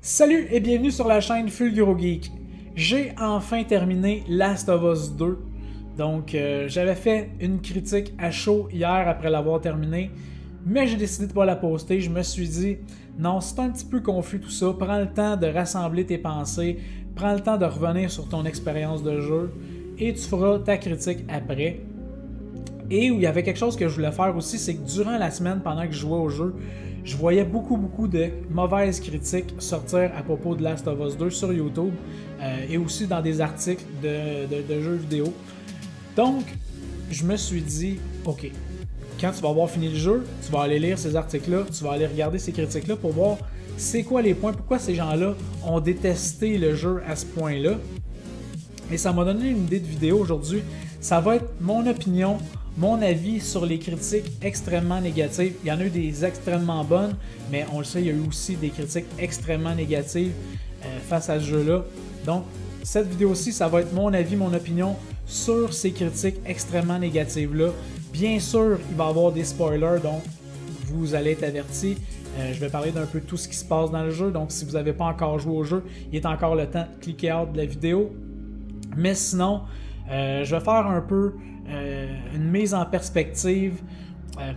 Salut et bienvenue sur la chaîne FulguroGeek. J'ai enfin terminé Last of Us 2. Donc j'avais fait une critique à chaud hier après l'avoir terminé, mais j'ai décidé de ne pas la poster. Je me suis dit, non, c'est un petit peu confus tout ça, prends le temps de rassembler tes pensées, prends le temps de revenir sur ton expérience de jeu et tu feras ta critique après. Et où il y avait quelque chose que je voulais faire aussi, c'est que durant la semaine, pendant que je jouais au jeu, je voyais beaucoup de mauvaises critiques sortir à propos de Last of Us 2 sur YouTube et aussi dans des articles de jeux vidéo. Donc, je me suis dit, ok, quand tu vas avoir fini le jeu, tu vas aller lire ces articles-là, tu vas aller regarder ces critiques-là pour voir c'est quoi les points, pourquoi ces gens-là ont détesté le jeu à ce point-là. Et ça m'a donné une idée de vidéo aujourd'hui. Ça va être mon opinion, mon avis sur les critiques extrêmement négatives. Il y en a eu des extrêmement bonnes, mais on le sait, il y a eu aussi des critiques extrêmement négatives face à ce jeu-là. Donc, cette vidéo-ci, ça va être mon avis, mon opinion sur ces critiques extrêmement négatives-là. Bien sûr, il va y avoir des spoilers, donc vous allez être avertis. Je vais parler d'un peu de tout ce qui se passe dans le jeu, donc si vous n'avez pas encore joué au jeu, il est encore le temps de cliquer out de la vidéo. Mais sinon, je vais faire un peu une mise en perspective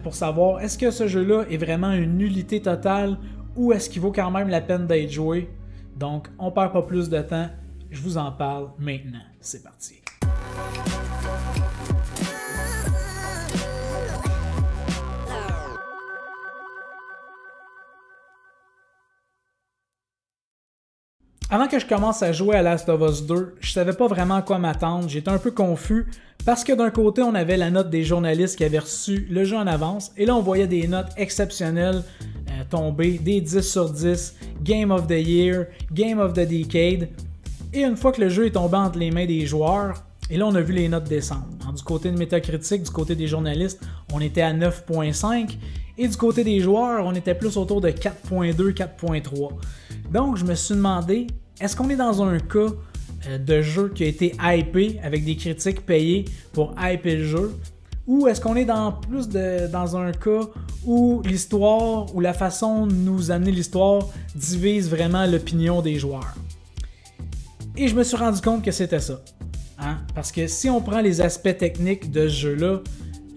pour savoir est-ce que ce jeu-là est vraiment une nullité totale ou est-ce qu'il vaut quand même la peine d'être joué. Donc, on perd pas plus de temps, je vous en parle maintenant. C'est parti. Avant que je commence à jouer à Last of Us 2, je savais pas vraiment à quoi m'attendre, j'étais un peu confus parce que d'un côté on avait la note des journalistes qui avaient reçu le jeu en avance et là on voyait des notes exceptionnelles tomber, des 10 sur 10, Game of the Year, Game of the Decade, et une fois que le jeu est tombé entre les mains des joueurs, et là on a vu les notes descendre. Alors, du côté de Metacritic, du côté des journalistes, on était à 9.5 et du côté des joueurs, on était plus autour de 4.2, 4.3. Donc je me suis demandé, est-ce qu'on est dans un cas de jeu qui a été hypé avec des critiques payées pour hyper le jeu, ou est-ce qu'on est dans un cas où l'histoire ou la façon de nous amener l'histoire divise vraiment l'opinion des joueurs? Et je me suis rendu compte que c'était ça. Hein? Parce que si on prend les aspects techniques de ce jeu-là,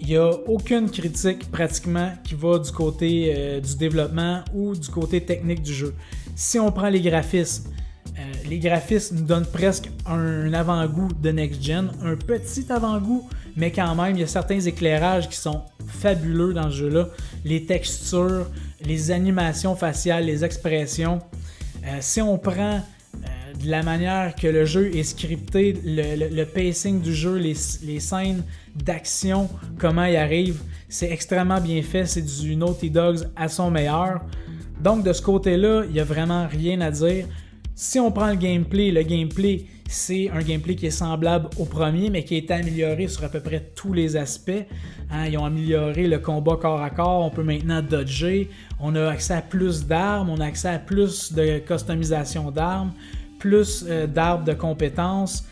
il n'y a aucune critique pratiquement qui va du côté du développement ou du côté technique du jeu. Si on prend les graphismes nous donnent presque un avant-goût de next-gen, un petit avant-goût, mais quand même, il y a certains éclairages qui sont fabuleux dans ce jeu-là. Les textures, les animations faciales, les expressions. Si on prend de la manière que le jeu est scripté, le pacing du jeu, les scènes d'action, comment il arrive, c'est extrêmement bien fait, c'est du Naughty Dog à son meilleur. Donc de ce côté-là, il n'y a vraiment rien à dire. Si on prend le gameplay, c'est un gameplay qui est semblable au premier, mais qui a été amélioré sur à peu près tous les aspects. Hein, ils ont amélioré le combat corps à corps, on peut maintenant dodger, on a accès à plus d'armes, on a accès à plus de customisation d'armes, plus d'arbres de compétences.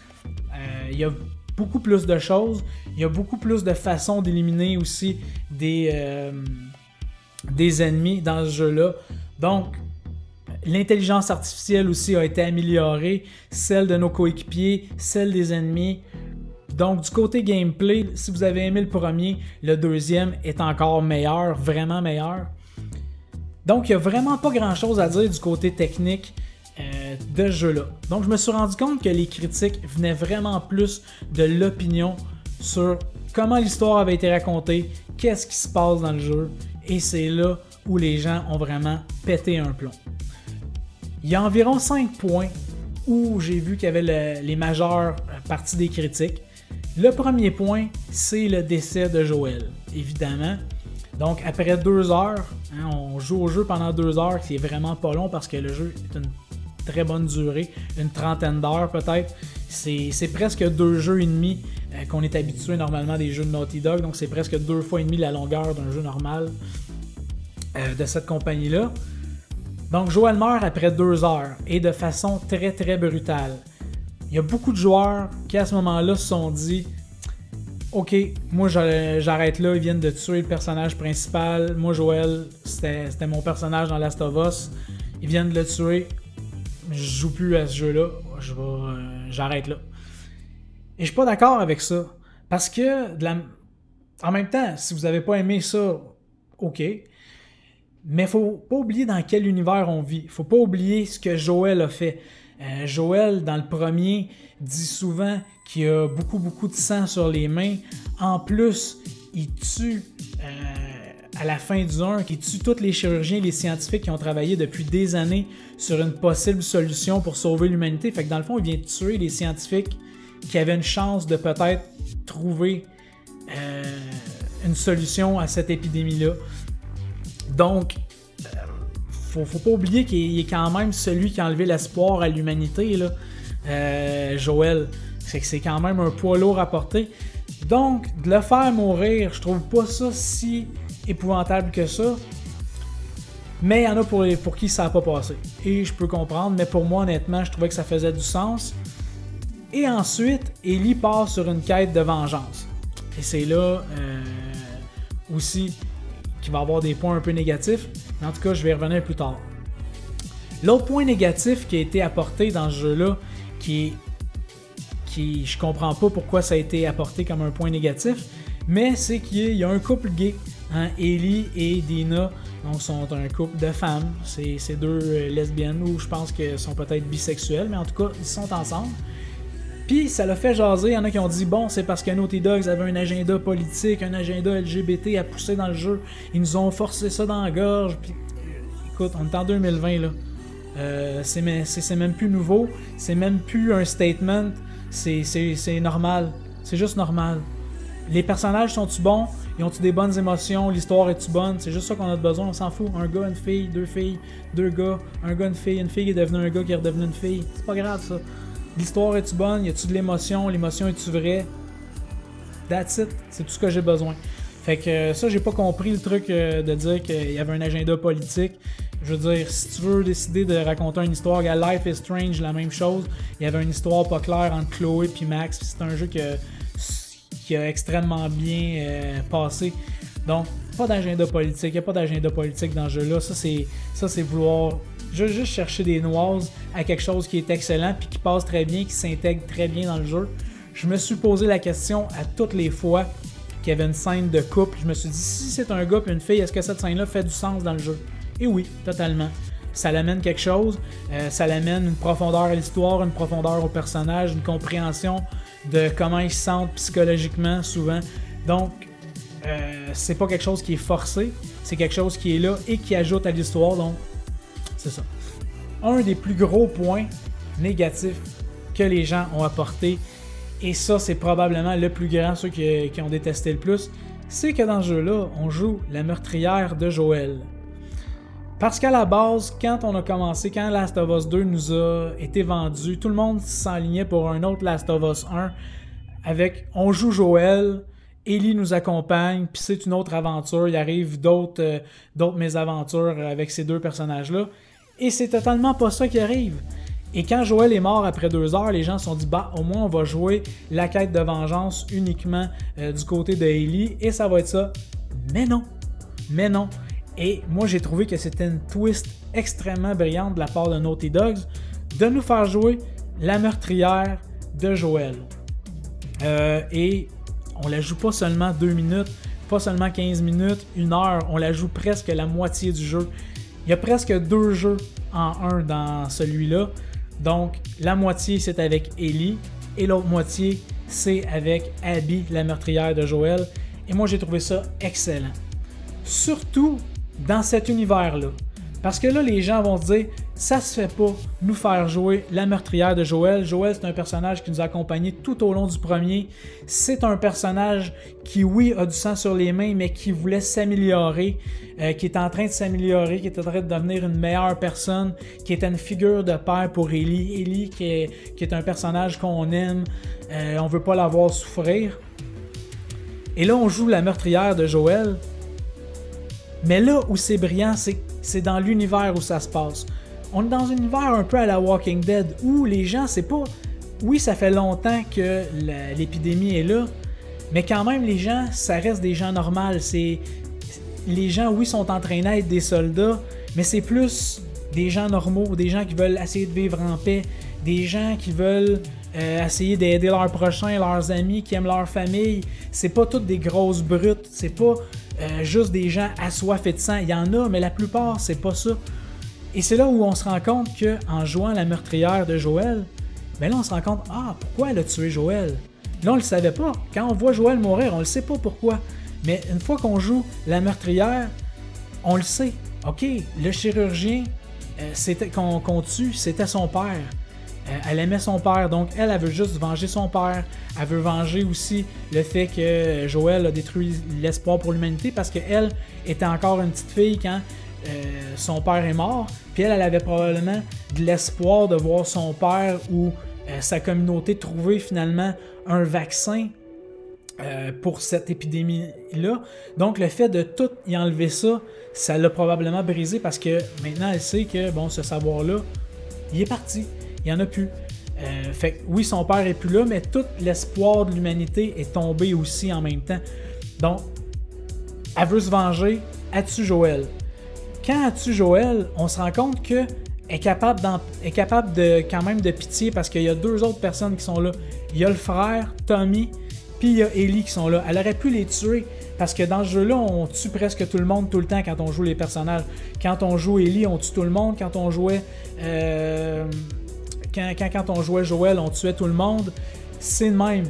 Il y a beaucoup plus de choses, il y a beaucoup plus de façons d'éliminer aussi des ennemis dans ce jeu-là. Donc, l'intelligence artificielle aussi a été améliorée, celle de nos coéquipiers, celle des ennemis. Donc du côté gameplay, si vous avez aimé le premier, le deuxième est encore meilleur, vraiment meilleur. Donc il n'y a vraiment pas grand chose à dire du côté technique de ce jeu-là. Donc je me suis rendu compte que les critiques venaient vraiment plus de l'opinion sur comment l'histoire avait été racontée, qu'est-ce qui se passe dans le jeu, et c'est là où les gens ont vraiment pété un plomb. Il y a environ 5 points où j'ai vu qu'il y avait les majeures parties des critiques. Le premier point, c'est le décès de Joel, évidemment. Donc après 2 heures, hein, on joue au jeu pendant 2 heures, qui est vraiment pas long parce que le jeu est une très bonne durée, une trentaine d'heures peut-être. C'est presque 2 jeux et demi qu'on est habitué normalement des jeux de Naughty Dog, donc c'est presque 2 fois et demi la longueur d'un jeu normal de cette compagnie-là. Donc Joel meurt après 2 heures et de façon très très brutale. Il y a beaucoup de joueurs qui à ce moment-là se sont dit ok, moi j'arrête là, ils viennent de tuer le personnage principal, moi Joel c'était mon personnage dans Last of Us, ils viennent de le tuer, je joue plus à ce jeu-là, j'arrête là. Et je suis pas d'accord avec ça. Parce que, en même temps, si vous n'avez pas aimé ça, ok. Mais faut pas oublier dans quel univers on vit. Faut pas oublier ce que Joel a fait. Joel, dans le premier, dit souvent qu'il a beaucoup de sang sur les mains. En plus, il tue, à la fin du 1, qu'il tue tous les chirurgiens et les scientifiques qui ont travaillé depuis des années sur une possible solution pour sauver l'humanité. Fait que dans le fond, il vient tuer les scientifiques qui avaient une chance de peut-être trouver une solution à cette épidémie-là. Donc, faut pas oublier qu'il est quand même celui qui a enlevé l'espoir à l'humanité, là. Joel. C'est quand même un poids lourd à porter. Donc, de le faire mourir, je trouve pas ça si épouvantable que ça. Mais il y en a pour qui ça n'a pas passé. Et je peux comprendre, mais pour moi, honnêtement, je trouvais que ça faisait du sens. Et ensuite, Ellie part sur une quête de vengeance. Et c'est là aussi qu'il va avoir des points un peu négatifs. Mais en tout cas, je vais y revenir plus tard. L'autre point négatif qui a été apporté dans ce jeu-là, qui je comprends pas pourquoi ça a été apporté comme un point négatif, mais c'est qu'il y a un couple gay. Hein, Ellie et Dina donc sont un couple de femmes. C'est deux lesbiennes, ou je pense qu'elles sont peut-être bisexuelles, mais en tout cas, ils sont ensemble. Puis ça l'a fait jaser, il y en a qui ont dit bon, c'est parce que Naughty Dog avait un agenda politique, un agenda LGBT à pousser dans le jeu. Ils nous ont forcé ça dans la gorge. Puis, écoute, on est en 2020 là. C'est même plus nouveau, c'est même plus un statement, c'est normal. C'est juste normal. Les personnages sont-ils bons? Ils ont-ils des bonnes émotions? L'histoire est-tu bonne? C'est juste ça qu'on a besoin, on s'en fout. Un gars, une fille, deux gars, un gars, une fille qui est devenue un gars qui est redevenu une fille. C'est pas grave ça. L'histoire est-tu bonne? Y a-tu de l'émotion? L'émotion est-tu vraie? That's it. C'est tout ce que j'ai besoin. Fait que ça, j'ai pas compris le truc de dire qu'il y avait un agenda politique. Je veux dire, si tu veux décider de raconter une histoire, Life is Strange, la même chose. Il y avait une histoire pas claire entre Chloé et Max. C'est un jeu qui a extrêmement bien passé. Donc, pas d'agenda politique. Il n'y a pas d'agenda politique dans ce jeu-là. Ça, c'est vouloir juste chercher des noises à quelque chose qui est excellent puis qui passe très bien, qui s'intègre très bien dans le jeu. Je me suis posé la question à toutes les fois qu'il y avait une scène de couple. Je me suis dit, si c'est un gars et une fille, est-ce que cette scène-là fait du sens dans le jeu? Et oui, totalement. Ça l'amène quelque chose, ça l'amène une profondeur à l'histoire, une profondeur au personnage, une compréhension de comment ils se sentent psychologiquement souvent. Donc, c'est pas quelque chose qui est forcé, c'est quelque chose qui est là et qui ajoute à l'histoire, donc c'est ça. Un des plus gros points négatifs que les gens ont apporté, et ça c'est probablement le plus grand, ceux qui ont détesté le plus, c'est que dans ce jeu-là, on joue la meurtrière de Joel. Parce qu'à la base, quand on a commencé, quand Last of Us 2 nous a été vendu, tout le monde s'enlignait pour un autre Last of Us 1 avec on joue Joel, Ellie nous accompagne, puis c'est une autre aventure, il arrive d'autres mésaventures avec ces deux personnages-là, et c'est totalement pas ça qui arrive. Et quand Joel est mort après 2 heures, les gens se sont dit bah au moins on va jouer la quête de vengeance uniquement du côté de Ellie, et ça va être ça. Mais non. Et moi, j'ai trouvé que c'était une twist extrêmement brillante de la part de Naughty Dog de nous faire jouer la meurtrière de Joel. Et on la joue pas seulement 2 minutes, pas seulement 15 minutes, 1 heure, on la joue presque la moitié du jeu. Il y a presque 2 jeux en un dans celui-là. Donc, la moitié, c'est avec Ellie et l'autre moitié, c'est avec Abby, la meurtrière de Joel. Et moi, j'ai trouvé ça excellent. Surtout dans cet univers-là. Parce que là, les gens vont se dire, ça se fait pas nous faire jouer la meurtrière de Joel. Joel, c'est un personnage qui nous a accompagnés tout au long du premier. C'est un personnage qui, oui, a du sang sur les mains, mais qui voulait s'améliorer, qui est en train de s'améliorer, qui est en train de devenir une meilleure personne, qui était une figure de père pour Ellie. Ellie, qui est un personnage qu'on aime, on veut pas la voir souffrir. Et là, on joue la meurtrière de Joel. Mais là où c'est brillant, c'est dans l'univers où ça se passe. On est dans un univers un peu à la Walking Dead où les gens, c'est pas... Oui, ça fait longtemps que l'épidémie est là, mais quand même, les gens, ça reste des gens normaux. Les gens, oui, sont entraînés à être des soldats, mais c'est plus des gens normaux, des gens qui veulent essayer de vivre en paix, des gens qui veulent essayer d'aider leurs prochains, leurs amis, qui aiment leur famille. C'est pas toutes des grosses brutes, c'est pas juste des gens assoiffés de sang. Il y en a, mais la plupart, c'est pas ça. Et c'est là où on se rend compte qu'en jouant la meurtrière de Joël, ben là on se rend compte, pourquoi elle a tué Joël? Là on le savait pas. Quand on voit Joël mourir, on le sait pas pourquoi. Mais une fois qu'on joue la meurtrière, on le sait. OK, le chirurgien qu'on tue, c'était son père. Elle aimait son père, donc elle veut juste venger son père. Elle veut venger aussi le fait que Joël a détruit l'espoir pour l'humanité parce qu'elle était encore une petite fille quand son père est mort. Puis elle avait probablement de l'espoir de voir son père ou sa communauté trouver finalement un vaccin pour cette épidémie-là. Donc le fait de tout y enlever ça l'a probablement brisé parce que maintenant elle sait que ce savoir-là, il est parti. Il n'y en a plus. Fait que oui, son père est plus là, mais tout l'espoir de l'humanité est tombé aussi en même temps. Donc, elle veut se venger, elle tue Joël. Quand elle tue Joël, on se rend compte qu'elle est capable de quand même de pitié parce qu'il y a 2 autres personnes qui sont là. Il y a le frère, Tommy, puis il y a Ellie qui sont là. Elle aurait pu les tuer parce que dans ce jeu-là, on tue presque tout le monde tout le temps quand on joue les personnages. Quand on joue Ellie, on tue tout le monde. Quand on jouait... Quand on jouait Joël, on tuait tout le monde. C'est le même.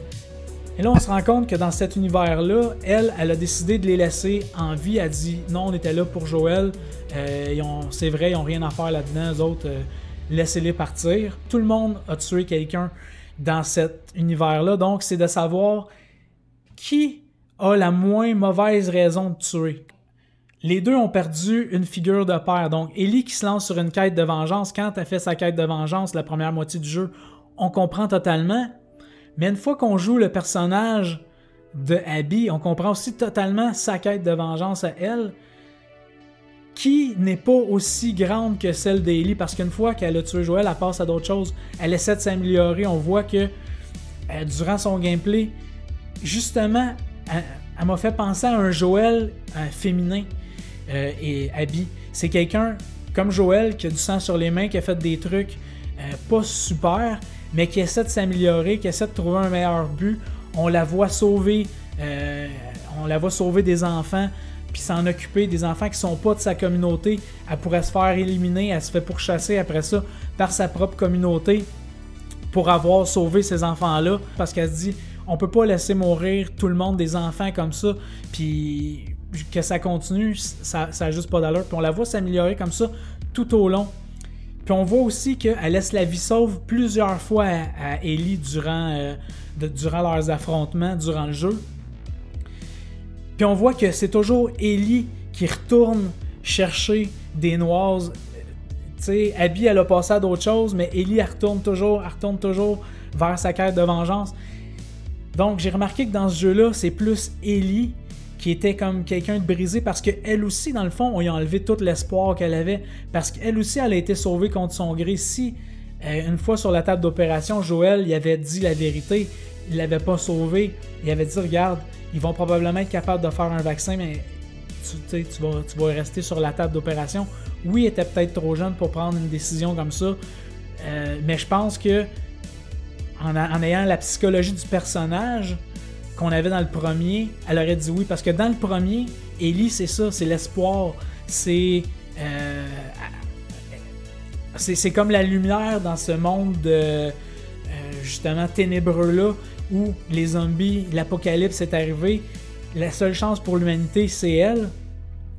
Et là, on se rend compte que dans cet univers-là, elle a décidé de les laisser en vie. Elle dit non, on était là pour Joël. C'est vrai, ils n'ont rien à faire là-dedans. Eux autres, laissez-les partir. Tout le monde a tué quelqu'un dans cet univers-là. Donc, c'est de savoir qui a la moins mauvaise raison de tuer. Les deux ont perdu une figure de père. Donc, Ellie qui se lance sur une quête de vengeance, quand elle fait sa quête de vengeance, la première moitié du jeu, on comprend totalement. Mais une fois qu'on joue le personnage de Abby, on comprend aussi totalement sa quête de vengeance à elle, qui n'est pas aussi grande que celle d'Ellie, parce qu'une fois qu'elle a tué Joël, elle passe à d'autres choses. Elle essaie de s'améliorer. On voit que durant son gameplay, justement, elle m'a fait penser à un Joël féminin. Et Abby, c'est quelqu'un comme Joël qui a du sang sur les mains, qui a fait des trucs pas super, mais qui essaie de s'améliorer, qui essaie de trouver un meilleur but. On la voit sauver des enfants, puis s'en occuper, des enfants qui sont pas de sa communauté. Elle pourrait se faire éliminer, elle se fait pourchasser après ça par sa propre communauté pour avoir sauvé ces enfants-là, parce qu'elle se dit on peut pas laisser mourir tout le monde des enfants comme ça, puis que ça continue, ça a juste pas d'allure. Puis on la voit s'améliorer comme ça tout au long. Puis on voit aussi qu'elle laisse la vie sauve plusieurs fois à Ellie durant leurs affrontements, durant le jeu. Puis on voit que c'est toujours Ellie qui retourne chercher des noises. Tu sais, Abby, elle a passé à d'autres choses, mais Ellie, elle retourne toujours vers sa quête de vengeance. Donc j'ai remarqué que dans ce jeu-là, c'est plus Ellie qui était comme quelqu'un de brisé parce qu'elle aussi, dans le fond, on lui a enlevé tout l'espoir qu'elle avait. Parce qu'elle aussi, elle a été sauvée contre son gré. Si, une fois sur la table d'opération, Joël il avait dit la vérité, il l'avait pas sauvée. Il avait dit, regarde, ils vont probablement être capables de faire un vaccin, mais tu vas rester sur la table d'opération. Oui, elle était peut-être trop jeune pour prendre une décision comme ça, mais je pense que en ayant la psychologie du personnage qu'on avait dans le premier, elle aurait dit oui, parce que dans le premier, Ellie, c'est ça, c'est l'espoir, c'est comme la lumière dans ce monde justement ténébreux-là, où les zombies, l'apocalypse est arrivé, la seule chance pour l'humanité, c'est elle.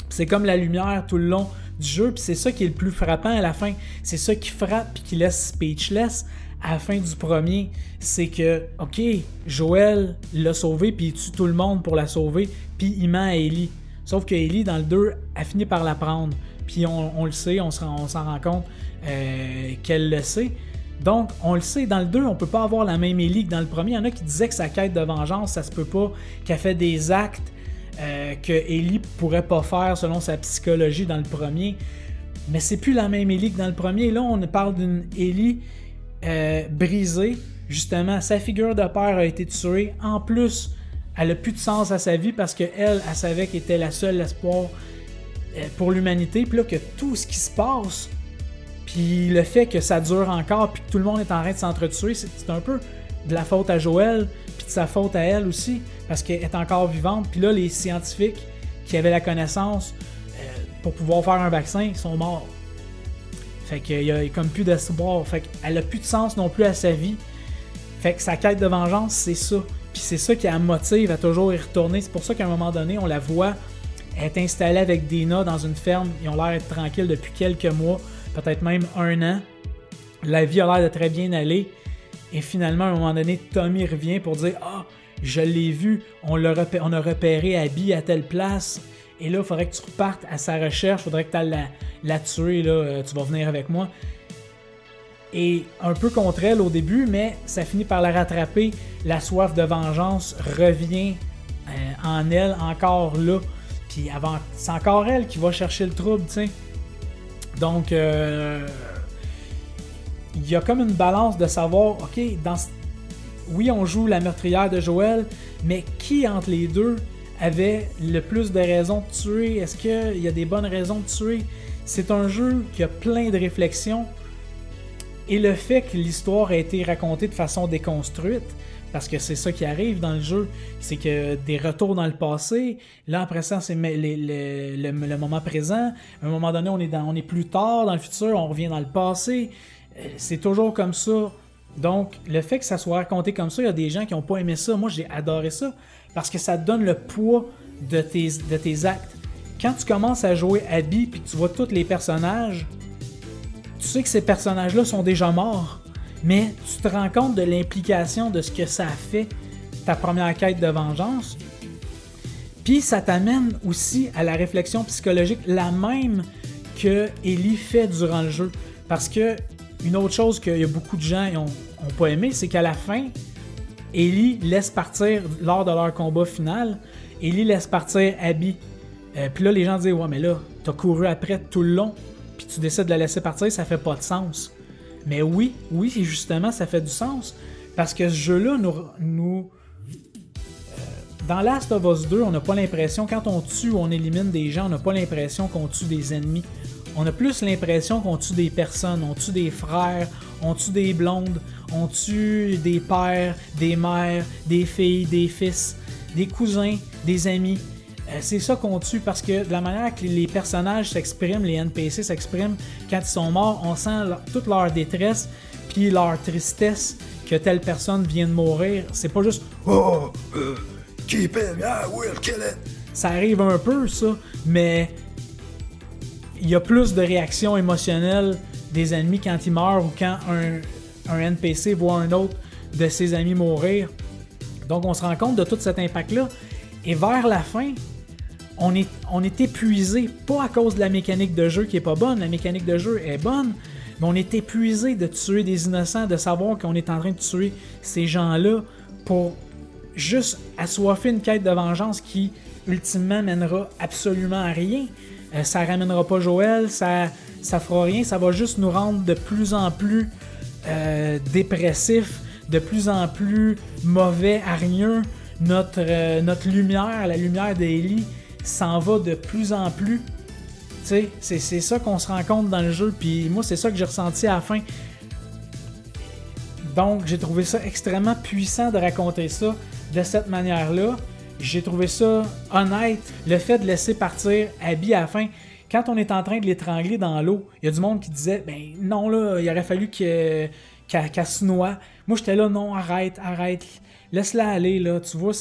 C'est comme la lumière tout le long du jeu, puis c'est ça qui est le plus frappant à la fin. C'est ça qui frappe puis qui laisse speechless à la fin du premier. C'est que, ok, Joël l'a sauvé, puis il tue tout le monde pour la sauver, puis il ment à Ellie. Sauf que Ellie, dans le 2, a fini par la prendre. Puis on le sait, on s'en rend compte qu'elle le sait. Donc, on le sait, dans le 2, on peut pas avoir la même Ellie que dans le premier. Il y en a qui disaient que sa quête de vengeance, ça se peut pas, qu'elle fait des actes que Ellie pourrait pas faire selon sa psychologie dans le premier. Mais c'est plus la même Ellie que dans le premier. Là, on parle d'une Ellie brisée. Justement, sa figure de père a été tuée. En plus, elle a plus de sens à sa vie parce qu'elle, elle savait qu'elle était la seule espoir pour l'humanité. Puis là, que tout ce qui se passe Puis le fait que ça dure encore, puis que tout le monde est en train de s'entretuer, c'est un peu de la faute à Joël, puis de sa faute à elle aussi, parce qu'elle est encore vivante. Puis là, les scientifiques qui avaient la connaissance pour pouvoir faire un vaccin, ils sont morts. Fait qu'il y a comme plus d'espoir. Fait qu'elle a plus de sens non plus à sa vie. Fait que sa quête de vengeance, c'est ça. Puis c'est ça qui la motive à toujours y retourner. C'est pour ça qu'à un moment donné, on la voit, elle est installée avec Dina dans une ferme. Ils ont l'air d'être tranquilles depuis quelques mois, peut-être même 1 an. La vie a l'air de très bien aller. Et finalement, à un moment donné, Tommy revient pour dire « Ah, je l'ai vu, on a repéré Abby à telle place. Et là, il faudrait que tu repartes à sa recherche, il faudrait que tu ailles la tuer, là, tu vas venir avec moi. » Et un peu contre elle au début, mais ça finit par la rattraper. La soif de vengeance revient en elle, encore là. Puis c'est encore elle qui va chercher le trouble, tu sais. Donc, il y a comme une balance de savoir, OK, oui, on joue la meurtrière de Joël, mais qui entre les deux avait le plus de raisons de tuer? Est-ce qu'il y a des bonnes raisons de tuer? C'est un jeu qui a plein de réflexions. Et le fait que l'histoire a été racontée de façon déconstruite, parce que c'est ça qui arrive dans le jeu, c'est que des retours dans le passé, là après ça c'est le moment présent, à un moment donné on est plus tard dans le futur, on revient dans le passé, c'est toujours comme ça. Donc le fait que ça soit raconté comme ça, il y a des gens qui n'ont pas aimé ça, moi j'ai adoré ça, parce que ça te donne le poids de tes actes. Quand tu commences à jouer Abby puis que tu vois tous les personnages, tu sais que ces personnages-là sont déjà morts, mais tu te rends compte de l'implication de ce que ça a fait, ta première quête de vengeance. Puis ça t'amène aussi à la réflexion psychologique, la même que Ellie fait durant le jeu. Parce que une autre chose qu'il y a beaucoup de gens n'ont pas aimé, c'est qu'à la fin, Ellie laisse partir, lors de leur combat final, Ellie laisse partir Abby. Puis là, les gens disent « Ouais, mais là, t'as couru après tout le long. » Puis tu décides de la laisser partir, ça fait pas de sens. Mais oui, justement, ça fait du sens. Parce que ce jeu-là, dans Last of Us 2, on n'a pas l'impression, quand on tue ou on élimine des gens, on n'a pas l'impression qu'on tue des ennemis. On a plus l'impression qu'on tue des personnes, on tue des frères, on tue des blondes, on tue des pères, des mères, des filles, des fils, des cousins, des amis. C'est ça qu'on tue parce que de la manière que les personnages s'expriment, les NPC s'expriment quand ils sont morts, on sent toute leur détresse puis leur tristesse que telle personne vient de mourir. C'est pas juste « Oh, keep him, yeah, we'll kill it ». Ça arrive un peu ça, mais il y a plus de réactions émotionnelles des ennemis quand ils meurent ou quand un NPC voit un autre de ses amis mourir. Donc on se rend compte de tout cet impact-là. Et vers la fin, on est épuisé, pas à cause de la mécanique de jeu qui est pas bonne, la mécanique de jeu est bonne, mais on est épuisé de tuer des innocents, de savoir qu'on est en train de tuer ces gens-là pour juste assoiffer une quête de vengeance qui, ultimement, mènera absolument à rien. Ça ramènera pas Joël, ça fera rien, ça va juste nous rendre de plus en plus dépressifs, de plus en plus mauvais, hargneux. Notre lumière, la lumière d'Ellie, s'en va de plus en plus. Tu sais, c'est ça qu'on se rend compte dans le jeu, puis moi, c'est ça que j'ai ressenti à la fin. Donc, j'ai trouvé ça extrêmement puissant de raconter ça de cette manière-là. J'ai trouvé ça honnête. Le fait de laisser partir Abby à la fin, quand on est en train de l'étrangler dans l'eau, il y a du monde qui disait « Ben non, là, il aurait fallu qu'elle se noie. » Moi, j'étais là « Non, arrête. Laisse-la aller, là. Tu vois,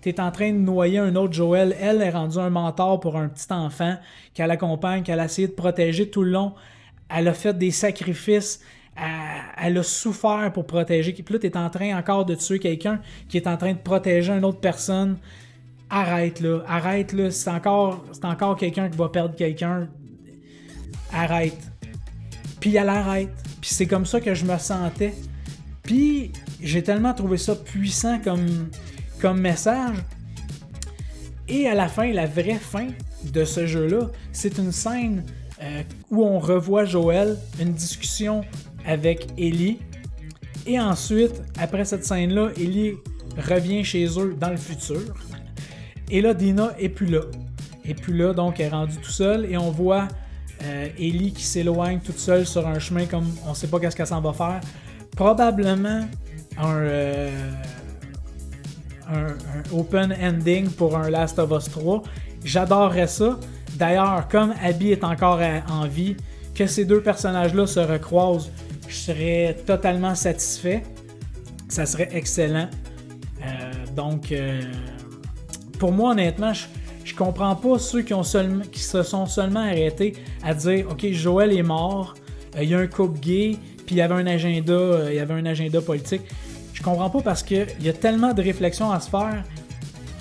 t'es en train de noyer un autre Joël. Elle est rendue un mentor pour un petit enfant qu'elle accompagne, qu'elle a essayé de protéger tout le long. Elle a fait des sacrifices. Elle a souffert pour protéger. Puis là, t'es en train encore de tuer quelqu'un qui est en train de protéger une autre personne. Arrête, là. C'est encore quelqu'un qui va perdre quelqu'un. Arrête. Puis elle arrête. Puis c'est comme ça que je me sentais. Puis j'ai tellement trouvé ça puissant comme message. Et à la fin, la vraie fin de ce jeu-là, c'est une scène où on revoit Joël, une discussion avec Ellie. Et ensuite, après cette scène-là, Ellie revient chez eux dans le futur. Et là, Dina est plus là. Donc elle est rendue tout seule et on voit Ellie qui s'éloigne toute seule sur un chemin comme on sait pas qu'est-ce qu'elle s'en va faire. Probablement un open ending pour un Last of Us 3. J'adorerais ça. D'ailleurs, comme Abby est encore en vie, que ces deux personnages-là se recroisent, je serais totalement satisfait. Ça serait excellent. Donc, pour moi, honnêtement, je comprends pas ceux qui se sont seulement arrêtés à dire « Ok, Joel est mort, il y a un couple gay, puis il y avait un agenda politique. » Je comprends pas parce qu'il y a tellement de réflexions à se faire.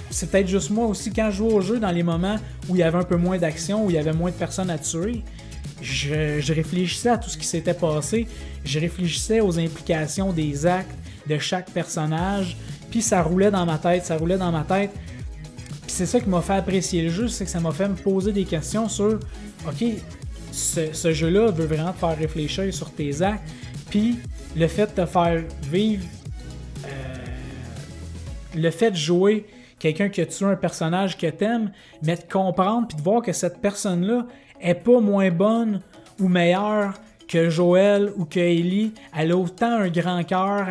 C'est peut-être juste moi aussi, quand je jouais au jeu, dans les moments où il y avait un peu moins d'action, où il y avait moins de personnes à tuer, je réfléchissais à tout ce qui s'était passé, je réfléchissais aux implications des actes de chaque personnage, puis ça roulait dans ma tête. Puis c'est ça qui m'a fait apprécier le jeu, c'est que ça m'a fait me poser des questions sur ok, ce jeu-là veut vraiment te faire réfléchir sur tes actes, puis le fait de te faire vivre le fait de jouer quelqu'un qui a tué un personnage que t'aimes, mais de comprendre puis de voir que cette personne-là est pas moins bonne ou meilleure que Joel ou que Ellie, elle a autant un grand cœur,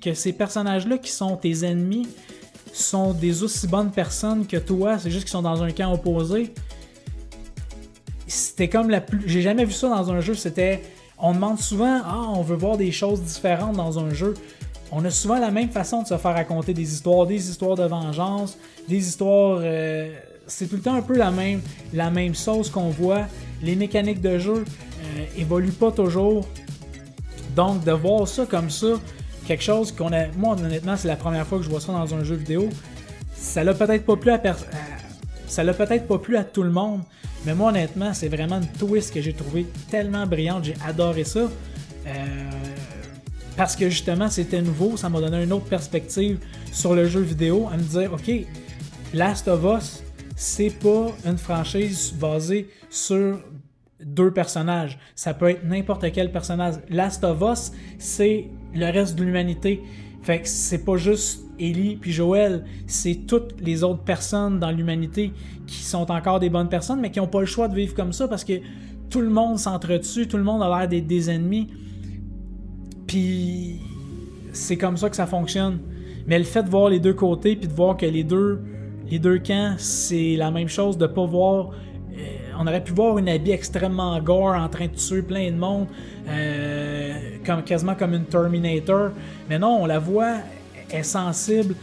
que ces personnages-là qui sont tes ennemis sont des aussi bonnes personnes que toi, c'est juste qu'ils sont dans un camp opposé. C'était comme j'ai jamais vu ça dans un jeu, on demande souvent, on veut voir des choses différentes dans un jeu. On a souvent la même façon de se faire raconter des histoires de vengeance, des histoires... c'est tout le temps un peu la même sauce qu'on voit. Les mécaniques de jeu évoluent pas toujours. Donc, de voir ça comme ça, quelque chose qu'on a... Moi, honnêtement, c'est la première fois que je vois ça dans un jeu vidéo. Ça l'a peut-être pas plu à tout le monde, mais moi, honnêtement, c'est vraiment une twist que j'ai trouvé tellement brillante. J'ai adoré ça. Parce que justement c'était nouveau, ça m'a donné une autre perspective sur le jeu vidéo, à me dire ok, Last of Us, c'est pas une franchise basée sur deux personnages, ça peut être n'importe quel personnage. Last of Us, c'est le reste de l'humanité, fait que c'est pas juste Ellie puis Joel, c'est toutes les autres personnes dans l'humanité qui sont encore des bonnes personnes, mais qui n'ont pas le choix de vivre comme ça parce que tout le monde s'entretue, tout le monde a l'air d'être des ennemis. Puis c'est comme ça que ça fonctionne. Mais le fait de voir les deux côtés, puis de voir que les deux camps, c'est la même chose, de pas voir... on aurait pu voir une Abby extrêmement gore en train de tuer plein de monde, quasiment comme une Terminator. Mais non, on la voit, elle est sensible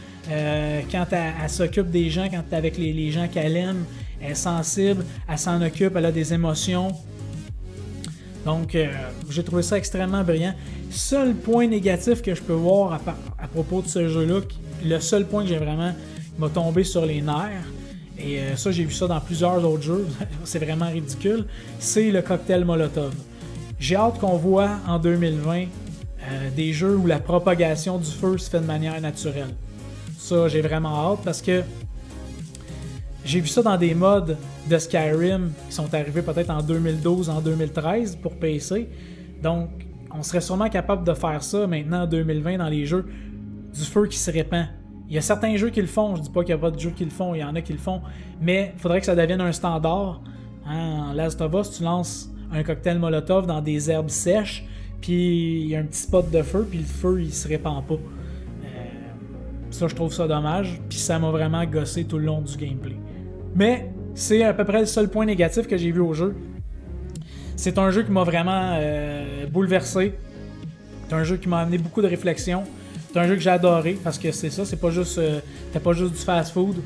quand elle s'occupe des gens, quand elle est avec les gens qu'elle aime. Elle est sensible, elle s'en occupe, elle a des émotions. Donc, j'ai trouvé ça extrêmement brillant. Seul point négatif que je peux voir à propos de ce jeu-là, le seul point que j'ai vraiment m'a tombé sur les nerfs, et ça, j'ai vu ça dans plusieurs autres jeux, c'est vraiment ridicule, c'est le cocktail Molotov. J'ai hâte qu'on voit en 2020 des jeux où la propagation du feu se fait de manière naturelle. Ça, j'ai vraiment hâte parce que j'ai vu ça dans des mods de Skyrim qui sont arrivés peut-être en 2012, en 2013 pour PC. Donc, on serait sûrement capable de faire ça maintenant en 2020 dans les jeux, du feu qui se répand. Il y a certains jeux qui le font, je dis pas qu'il n'y a pas de jeux qui le font, il y en a qui le font, mais il faudrait que ça devienne un standard. En Last of Us, tu lances un cocktail Molotov dans des herbes sèches, puis il y a un petit spot de feu, puis le feu il se répand pas. Ça, je trouve ça dommage, puis ça m'a vraiment gossé tout le long du gameplay. Mais c'est à peu près le seul point négatif que j'ai vu au jeu. C'est un jeu qui m'a vraiment bouleversé. C'est un jeu qui m'a amené beaucoup de réflexion. C'est un jeu que j'ai adoré parce que c'est ça, c'était pas juste du fast-food.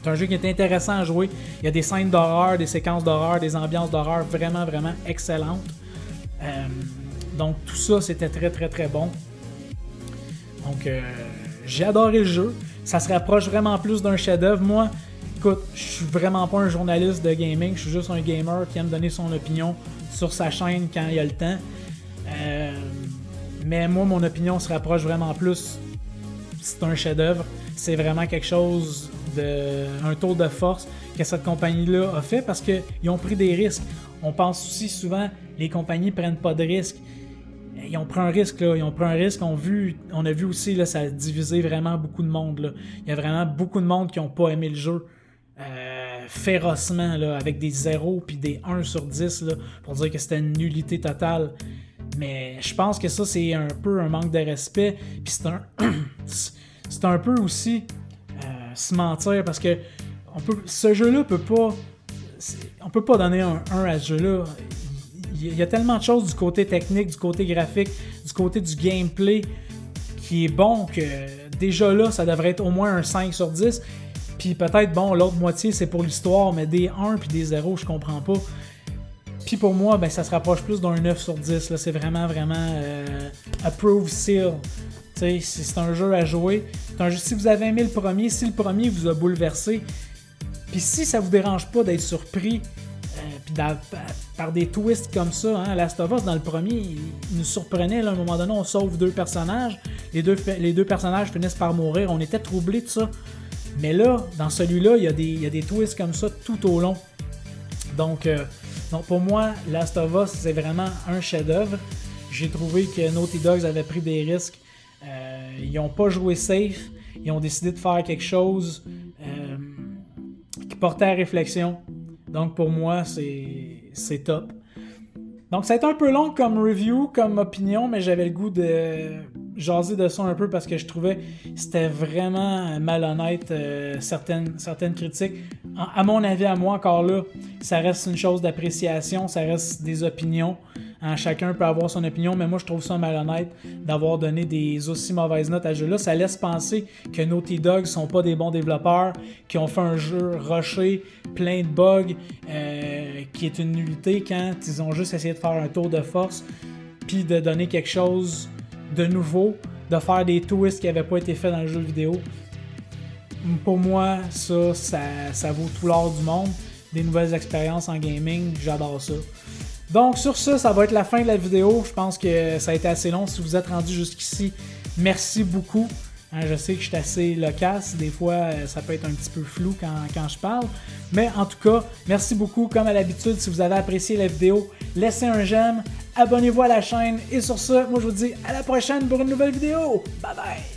C'est un jeu qui est intéressant à jouer. Il y a des scènes d'horreur, des séquences d'horreur, des ambiances d'horreur vraiment, vraiment excellentes. Donc tout ça, c'était très, très, très bon. Donc j'ai adoré le jeu. Ça se rapproche vraiment plus d'un chef-d'œuvre. Moi, écoute, je suis vraiment pas un journaliste de gaming. Je suis juste un gamer qui aime donner son opinion sur sa chaîne quand il a le temps. Mais moi, mon opinion se rapproche vraiment plus. C'est un chef-d'œuvre. C'est vraiment quelque chose un tour de force que cette compagnie-là a fait parce qu'ils ont pris des risques. On pense aussi souvent les compagnies prennent pas de risques. Ils ont pris un risque, là. Ils ont pris un risque. On a vu aussi, là, ça a divisé vraiment beaucoup de monde, là. Il y a vraiment beaucoup de monde qui n'ont pas aimé le jeu. férocement là, avec des 0 puis des 1 sur 10 là, pour dire que c'était une nullité totale. Mais je pense que ça, c'est un peu un manque de respect. Puis c'est un peu aussi se mentir parce que ce jeu-là peut pas. On peut pas donner un 1 à ce jeu-là. Il y a tellement de choses du côté technique, du côté graphique, du côté du gameplay qui est bon que déjà là, ça devrait être au moins un 5 sur 10. Puis peut-être, bon, l'autre moitié, c'est pour l'histoire, mais des 1 puis des 0, je comprends pas. Puis pour moi, ben, ça se rapproche plus d'un 9 sur 10. Là. C'est vraiment approve seal. C'est un jeu à jouer. Si vous avez aimé le premier, si le premier vous a bouleversé, puis si ça vous dérange pas d'être surpris par des twists comme ça, hein, Last of Us, dans le premier, il nous surprenait. Là, à un moment donné, on sauve 2 personnages. Les deux personnages finissent par mourir. On était troublés de ça. Mais là, dans celui-là, il y a des twists comme ça tout au long. Donc pour moi, Last of Us, c'est vraiment un chef-d'œuvre. J'ai trouvé que Naughty Dog avait pris des risques. Ils n'ont pas joué safe. Ils ont décidé de faire quelque chose qui portait à réflexion. Donc pour moi, c'est top. Donc ça a été un peu long comme review, comme opinion, mais j'avais le goût de jaser de ça un peu parce que je trouvais que c'était vraiment malhonnête certaines critiques. À mon avis, à moi, encore là, ça reste une chose d'appréciation, ça reste des opinions. Hein, chacun peut avoir son opinion, mais moi je trouve ça malhonnête d'avoir donné des aussi mauvaises notes à ce jeu-là. Ça laisse penser que Naughty Dog sont pas des bons développeurs, qui ont fait un jeu rushé, plein de bugs, qui est une nullité quand ils ont juste essayé de faire un tour de force, puis de donner quelque chose de nouveau, de faire des twists qui n'avaient pas été faits dans le jeu vidéo. Pour moi, ça vaut tout l'or du monde. Des nouvelles expériences en gaming, j'adore ça. Donc sur ça va être la fin de la vidéo. Je pense que ça a été assez long. Si vous êtes rendu jusqu'ici, merci beaucoup. Hein, je sais que je suis assez loquace. Des fois, ça peut être un petit peu flou quand je parle. Mais en tout cas, merci beaucoup. Comme à l'habitude, si vous avez apprécié la vidéo, laissez un j'aime, abonnez-vous à la chaîne. Et sur ça, moi je vous dis à la prochaine pour une nouvelle vidéo. Bye bye!